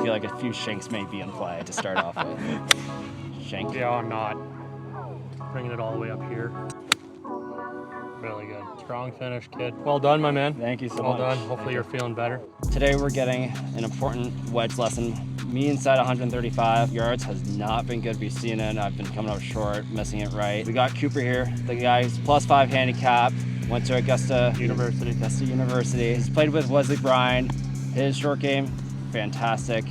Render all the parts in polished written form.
feel like a few shanks may be in play to start off with. Shank? Yeah, I'm not. Bringing it all the way up here. Really good. Strong finish, kid. Well done, my man. Thank you so much. Well done. Hopefully you're feeling better. Today we're getting an important wedge lesson. Me inside 135 yards has not been good. We've seen it. I've been coming up short, missing it right. We got Cooper here. The guy's +5 handicap. Went to Augusta University. He's played with Wesley Bryan. His short game, fantastic.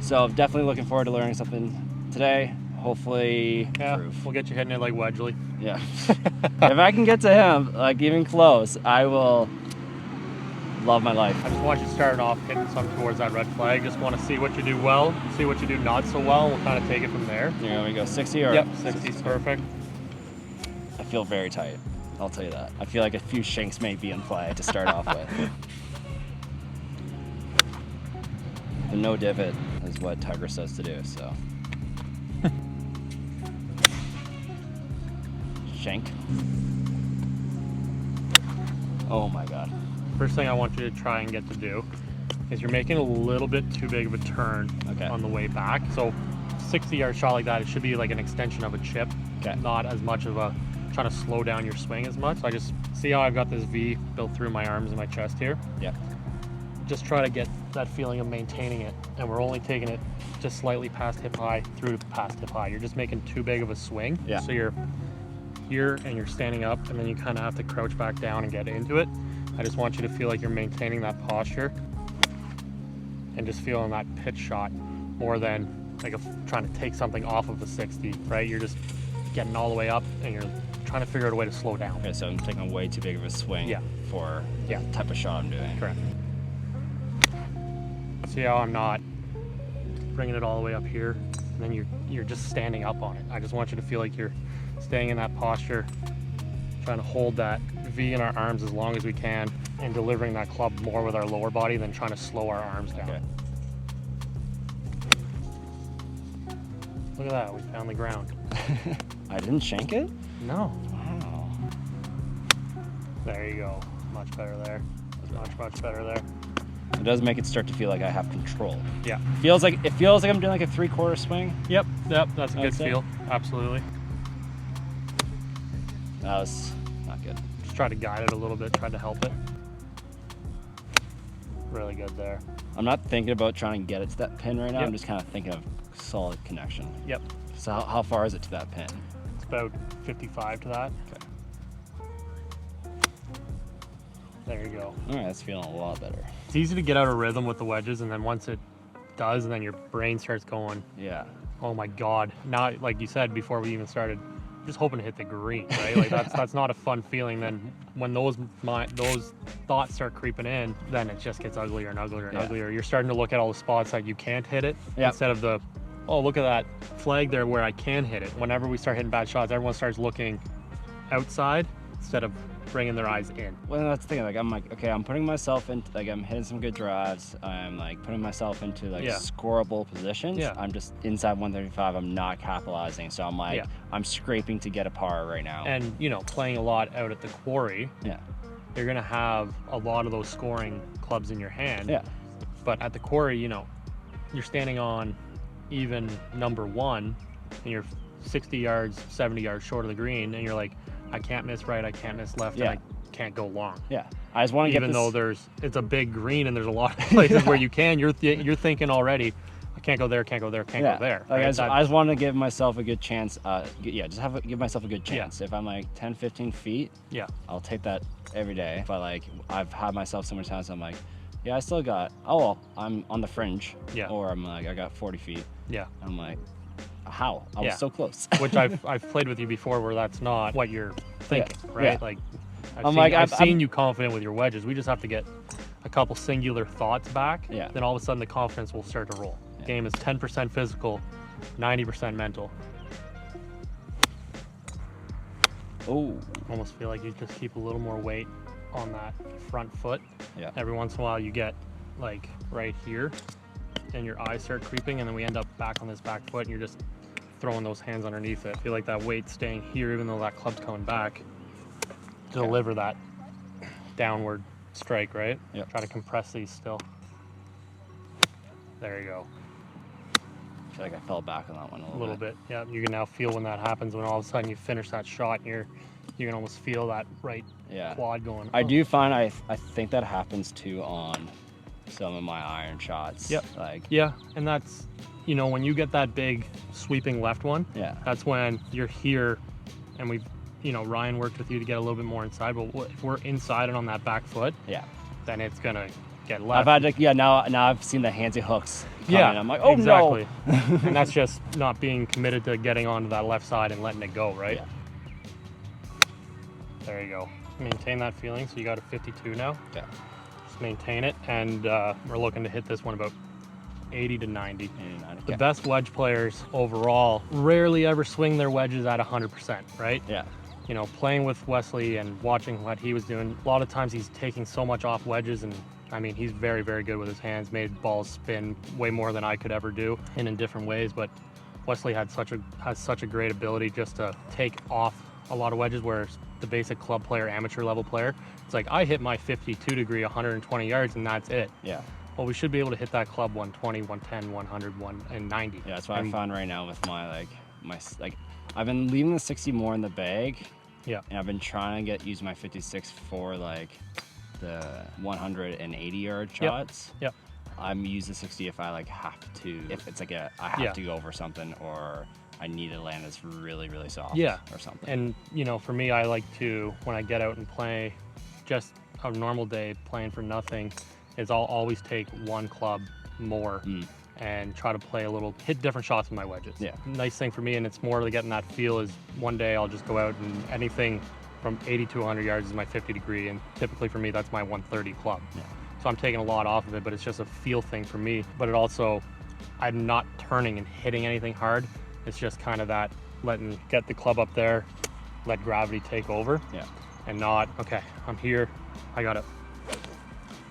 So definitely looking forward to learning something today. Hopefully, we'll get you hitting it like Wedgley. Yeah. If I can get to him, like even close, I will love my life. I just want you starting off hitting something towards that red flag. Just want to see what you do well, see what you do not so well. We'll kind of take it from there. Yeah, we go 60 or? Yep, 60 is perfect. I feel very tight. I'll tell you that. I feel like a few shanks may be in play to start off with. The no divot is what Tiger says to do, so. Shank. Oh my God. First thing I want you to try and get to do is you're making a little bit too big of a turn on the way back. So 60-yard shot like that, it should be like an extension of a chip, not as much of a trying to slow down your swing as much. So I just see how I've got this V built through my arms and my chest here. Yeah. Just try to get that feeling of maintaining it, and we're only taking it just slightly past hip high through to past hip high. You're just making too big of a swing. Yeah. So you're here and you're standing up, and then you kind of have to crouch back down and get into it. I just want you to feel like you're maintaining that posture and just feeling that pitch shot more than like trying to take something off of the 60, right? You're just getting all the way up and you're trying to figure out a way to slow down. Okay, so I'm taking way too big of a swing for the type of shot I'm doing. Correct. See how I'm not bringing it all the way up here, and then you're just standing up on it. I just want you to feel like you're staying in that posture, trying to hold that V in our arms as long as we can, and delivering that club more with our lower body than trying to slow our arms down. Okay. Look at that, we found the ground. I didn't shank it? No. Wow. There you go. Much better there. Much better there. It does make it start to feel like I have control. Yeah. It feels like I'm doing like a 3/4 swing. Yep, that's a good feel. Absolutely. That was not good. Just try to guide it a little bit, try to help it. Really good there. I'm not thinking about trying to get it to that pin right now. I'm just kind of thinking of solid connection. Yep. So how far is it to that pin? It's about 55 to that. Okay. There you go. All right, that's feeling a lot better. It's easy to get out of rhythm with the wedges, and then once it does, and then your brain starts going, oh my God. Now, like you said before we even started, I'm just hoping to hit the green, right? Like that's not a fun feeling. Then when those thoughts start creeping in, then it just gets uglier and uglier and uglier. You're starting to look at all the spots that you can't hit it instead of the, oh, look at that flag there where I can hit it. Whenever we start hitting bad shots, everyone starts looking outside instead of bringing their eyes in. Well, that's the thing. Like I'm like, okay, I'm putting myself into, like, I'm hitting some good drives. I'm like putting myself into like scoreable positions. Yeah. I'm just inside 135. I'm not capitalizing. So I'm like, I'm scraping to get a par right now. And you know, playing a lot out at the quarry. Yeah. You're gonna have a lot of those scoring clubs in your hand. Yeah. But at the quarry, you know, you're standing on even number one, and you're 60 yards, 70 yards short of the green, and you're like, I can't miss right, I can't miss left, and I can't go long. Yeah, I just want to get this... Even though it's a big green and there's a lot of places where you can, you're thinking already, I can't go there, can't go there, can't go there. Like, right? I just want to give myself a good chance. Give myself a good chance. If I'm like 10, 15 feet, I'll take that every day. But like, I've had myself so many times, I'm like, I still got, I'm on the fringe. Yeah. Or I'm like, I got 40 feet. Yeah. I'm like, how? I was so close. Which I've played with you before where that's not what you're thinking, right? Yeah. Like I've seen you confident with your wedges. We just have to get a couple singular thoughts back. Yeah. Then all of a sudden the confidence will start to roll. Yeah. Game is 10% physical, 90% mental. Oh. Almost feel like you just keep a little more weight on that front foot. Yeah. Every once in a while you get like right here and your eyes start creeping, and then we end up back on this back foot and you're just throwing those hands underneath it. I feel like that weight staying here even though that club's coming back to deliver that downward strike, right? Yeah. Try to compress these still. There you go. I feel like I fell back on that one A little bit. Yeah, you can now feel when that happens, when all of a sudden you finish that shot and you can almost feel that right quad going. I do find I think that happens too on some of my iron shots. Yep. Like, yeah, and that's, you know, when you get that big sweeping left one, that's when you're here, and we've, you know, Ryan worked with you to get a little bit more inside, but if we're inside and on that back foot, then it's gonna get left. I've had to, now I've seen the handsy hooks coming, yeah, and I'm like, oh exactly. no. And that's just not being committed to getting onto that left side and letting it go, right? Yeah. There you go. Maintain that feeling. So you got a 52 now. Yeah. Just maintain it, and we're looking to hit this one about 80 to 90. 80 to 90. The best wedge players overall rarely ever swing their wedges at 100%, right? Yeah. You know, playing with Wesley and watching what he was doing, a lot of times he's taking so much off wedges, and I mean, he's very, very good with his hands, made balls spin way more than I could ever do, and in different ways. But Wesley has such a great ability just to take off a lot of wedges, where the basic club player, amateur level player, it's like, I hit my 52 degree 120 yards and that's it. Yeah. Well, we should be able to hit that club 120, 110, 100, and 90. Yeah, that's what I found right now with my I've been leaving the 60 more in the bag. Yeah. And I've been trying to use my 56 for like the 180 yard shots. Yep. I'm using 60 if I like have to, if it's like I have to go over something, or I need to land this really, really soft or something. And you know, for me, I like to, when I get out and play just a normal day playing for nothing, is I'll always take one club more and try to play a little, hit different shots with my wedges. Yeah. Nice thing for me, and it's more to getting that feel, is one day I'll just go out and anything from 80 to 100 yards is my 50 degree, and typically for me that's my 130 club. Yeah. So I'm taking a lot off of it, but it's just a feel thing for me. But it also, I'm not turning and hitting anything hard. It's just kind of that get the club up there, let gravity take over. Yeah. And not, okay, I'm here, I gotta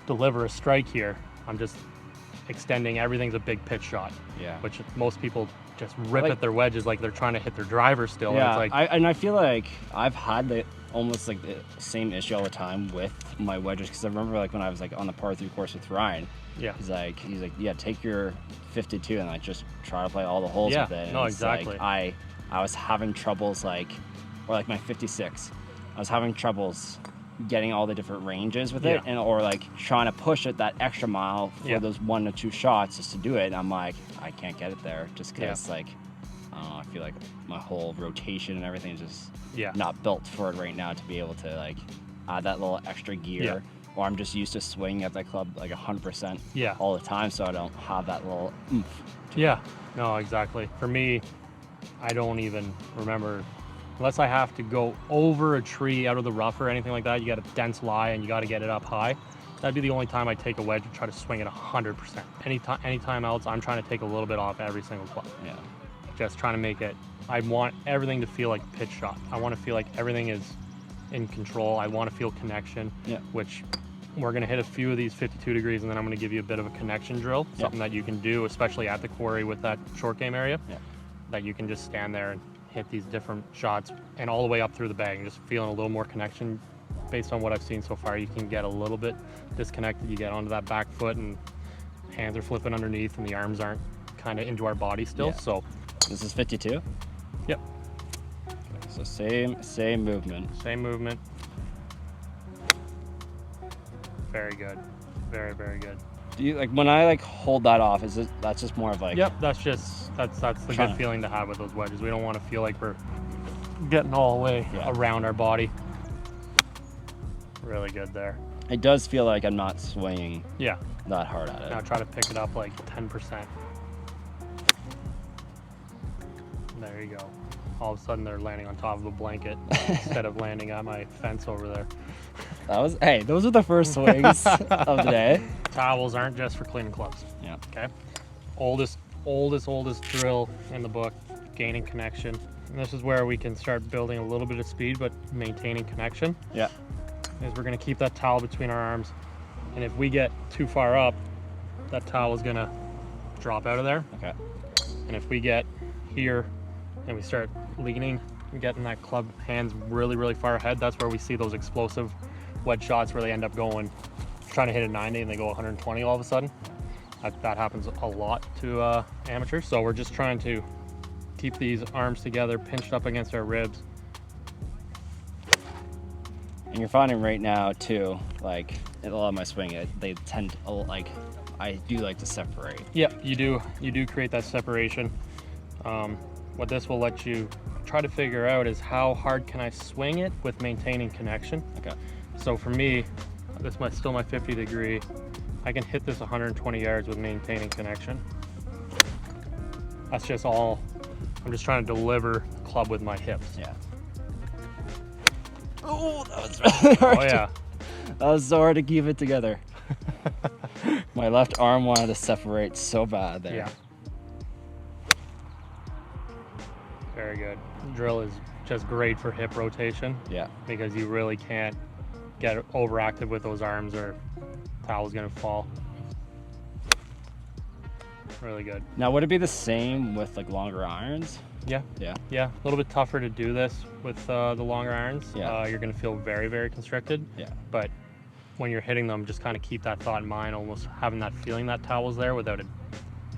deliver a strike here. I'm just extending, everything's a big pitch shot. Yeah. Which most people just rip at their wedges like they're trying to hit their driver still. Yeah. And it's like, I feel like I've had almost like the same issue all the time with my wedges, because I remember like when I was like on the par 3 course with Ryan. Yeah. He's like, yeah, take your 52 and like just try to play all the holes with it. And no, it's exactly. Like, I was having troubles or like my 56. I was having troubles getting all the different ranges with it, or like trying to push it that extra mile for those 1 to 2 shots just to do it. And I'm like, I can't get it there just because like, I don't know, I feel like my whole rotation and everything is just not built for it right now to be able to like add that little extra gear. Or I'm just used to swinging at that club like 100% all the time, so I don't have that little oomph. No, exactly. For me, I don't even remember, unless I have to go over a tree out of the rough or anything like that. You got a dense lie and you got to get it up high. That'd be the only time I take a wedge and try to swing it 100%. Anytime else, I'm trying to take a little bit off every single club. Yeah. Just trying to make it, I want everything to feel like a pitch shot. I want to feel like everything is in control. I want to feel connection, which we're going to hit a few of these 52 degrees, and then I'm going to give you a bit of a connection drill, something that you can do, especially at the quarry with that short game area, that you can just stand there and hit these different shots and all the way up through the bag and just feeling a little more connection. Based on what I've seen so far, you can get a little bit disconnected. You get onto that back foot and hands are flipping underneath and the arms aren't kind of into our body still. So this is 52? Yep. Okay, so same movement. Same movement. Very good. Very, very good. Do you like when I like hold that off, that's just more of like, that's the good feeling to have with those wedges. We don't want to feel like we're getting all the way around our body. Really good there. It does feel like I'm not swinging that hard at it. Now try to pick it up like 10%. There you go. All of a sudden they're landing on top of a blanket instead of landing at my fence over there. Hey, those are the first swings of the day. Towels aren't just for cleaning clubs. Yeah. Okay. Oldest drill in the book, gaining connection. And this is where we can start building a little bit of speed, but maintaining connection. Yeah. Is we're gonna keep that towel between our arms. And if we get too far up, that towel is gonna drop out of there. Okay. And if we get here and we start leaning and getting that club hands really, really far ahead, that's where we see those explosive wedge shots where they end up going, trying to hit a 90 and they go 120 all of a sudden. That happens a lot to amateurs. So we're just trying to keep these arms together, pinched up against our ribs. And you're finding right now too, like in a lot of my swing, they tend to, like, I do like to separate. Yeah, you do create that separation. What this will let you try to figure out is how hard can I swing it with maintaining connection. Okay. So for me, this is still my 50 degree. I can hit this 120 yards with maintaining connection. That's just all. I'm just trying to deliver the club with my hips. Yeah. Oh, that was really hard. Oh yeah. That was so hard to keep it together. My left arm wanted to separate so bad there. Yeah. Very good. Drill is just great for hip rotation. Yeah. Because you really can't get overactive with those arms or towel's gonna fall. Really good. Now, would it be the same with like longer irons? Yeah. Yeah. Yeah. A little bit tougher to do this with the longer irons. Yeah. You're gonna feel very, very constricted. Yeah. But when you're hitting them, just kind of keep that thought in mind, almost having that feeling that towel's there without it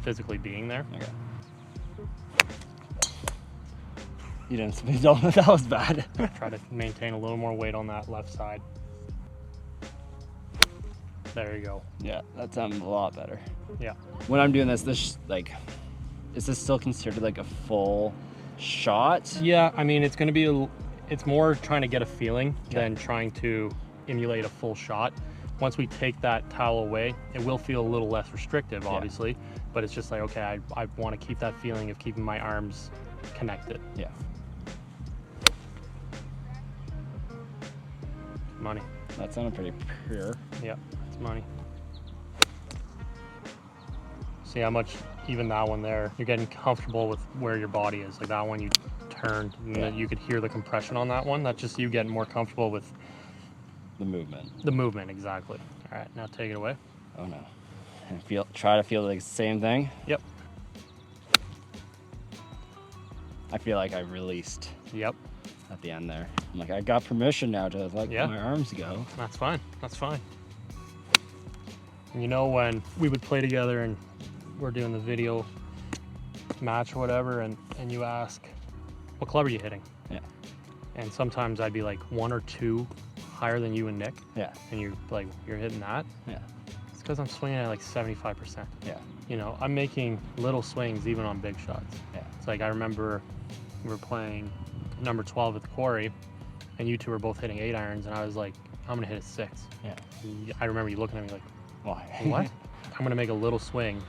physically being there. Okay. You didn't speak on that. That was bad. Try to maintain a little more weight on that left side. There you go. Yeah, that sounds a lot better. Yeah. When I'm doing this like, is this still considered like a full shot? Yeah, I mean, it's going to be, it's more trying to get a feeling than trying to emulate a full shot. Once we take that towel away, it will feel a little less restrictive, obviously, but it's just like, okay, I want to keep that feeling of keeping my arms connected. Yeah. Money. That sounded pretty pure. Yeah, it's money. See how much, even that one there, you're getting comfortable with where your body is. Like that one you turned, and then you could hear the compression on that one. That's just you getting more comfortable with the movement. The movement, exactly. All right, now take it away. Oh no. And try to feel like the same thing. Yep. I feel like I released. Yep. At the end there. I'm like, I got permission now to let my arms go. That's fine. That's fine. And you know, when we would play together and we're doing the video match or whatever, and you ask, what club are you hitting? Yeah. And sometimes I'd be like 1 or 2 higher than you and Nick. Yeah. And you're like, you're hitting that? Yeah. It's because I'm swinging at like 75%. Yeah. You know, I'm making little swings even on big shots. Yeah. It's like, I remember we were playing number 12 at the quarry, and you two were both hitting 8 irons, and I was like, I'm gonna hit a 6. Yeah. I remember you looking at me like, why? What? I'm gonna make a little swing,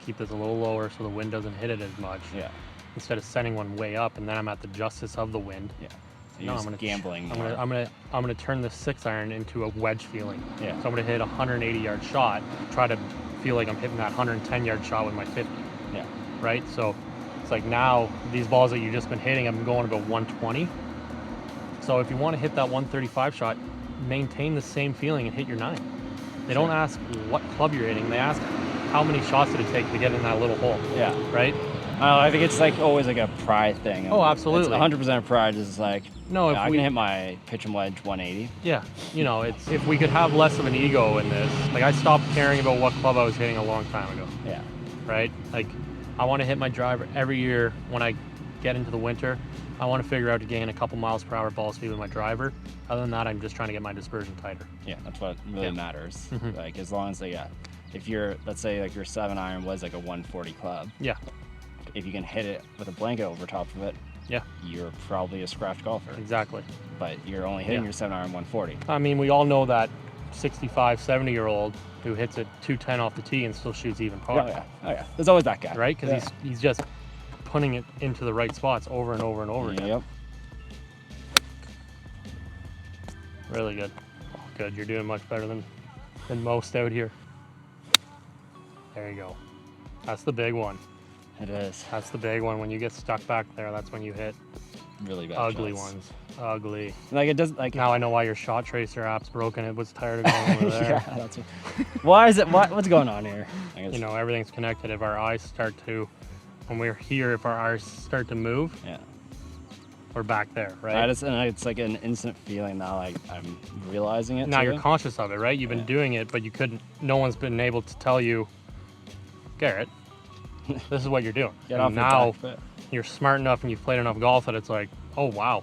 keep this a little lower so the wind doesn't hit it as much. Yeah. Instead of sending one way up, and then I'm at the justice of the wind. Yeah. So you're just gambling. I'm gonna turn this 6 iron into a wedge feeling. Yeah. So I'm gonna hit a 180-yard shot, try to feel like I'm hitting that 110-yard shot with my 50. Yeah. Right. So it's like now these balls that you've just been hitting, I'm going about 120. So if you want to hit that 135 shot, maintain the same feeling and hit your 9. They don't ask what club you're hitting. They ask how many shots did it take to get in that little hole. Yeah. Right? I think it's like always like a pride thing. Oh, absolutely. 100% pride is like, no, I can hit my pitch and wedge 180. Yeah. You know, it's if we could have less of an ego in this. Like I stopped caring about what club I was hitting a long time ago. Yeah. Right? Like I want to hit my driver every year when I get into the winter. I want to figure out to gain a couple miles per hour ball speed with my driver. Other than that, I'm just trying to get my dispersion tighter. Yeah, that's what really matters. Like as long as if you're, let's say like your 7 iron was like a 140 club. Yeah. If you can hit it with a blanket over top of it, yeah, you're probably a scratch golfer. Exactly. But you're only hitting your 7 iron 140. I mean, we all know that 65, 70-year-old who hits it 210 off the tee and still shoots even par. Oh yeah. There's always that guy. Right? Because he's just putting it into the right spots over and over and over again. Yep. Really good. Oh, good. You're doing much better than most out here. There you go. That's the big one. It is. That's the big one. When you get stuck back there, that's when you hit really bad ugly shots. ones. Ugly. Like it does. Like now I know why your shot tracer app's broken. It was tired of going over there. Yeah, that's why is it? What's going on here? You know, everything's connected. If our eyes start to, when we're here, if our eyes start to move, we're back there, right? It's like an instant feeling now. Like I'm realizing it. Now you're conscious of it, right? You've been doing it, but you couldn't. No one's been able to tell you Garrett, this is what you're doing. Get and off now your back foot. you're smart enough and you've played enough golf that it's like, oh wow,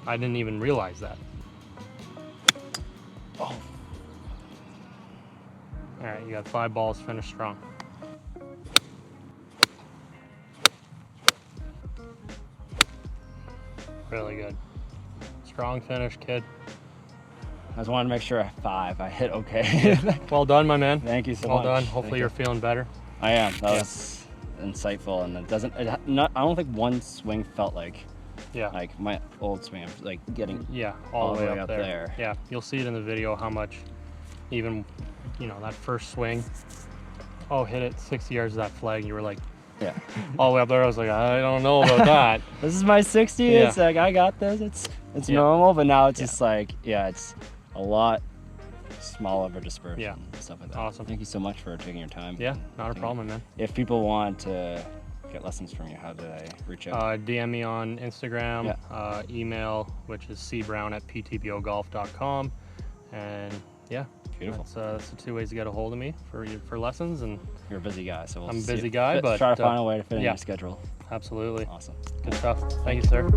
I didn't even realize that. Oh. All right, you got 5 balls, finish strong. Really good. Strong finish, kid. I just wanted to make sure at 5 I hit okay. Well done, my man. Thank you so well much. Well done. Hopefully you're feeling better. I am. That was insightful, and I don't think one swing felt like like my old swing, like getting all the way up there. Yeah, you'll see it in the video how much even, you know, that first swing, hit it 60 yards of that flag, and you were like, all the way up there. I was like, I don't know about that. This is my 60. It's like, I got this. It's normal, but now it's just like, it's a lot smaller of a dispersion. Yeah, and stuff like that. Awesome. Thank you so much for taking your time. Yeah, not a problem, man. If people want to get lessons from you, how do they reach out? DM me on Instagram, email, which is cbrown@ptbogolf.com, and beautiful. That's the 2 ways to get a hold of me for lessons. And you're a busy guy, so I'm a busy guy, but try to find a way to fit in your schedule. Absolutely. Awesome. Good stuff. Thank you, sir.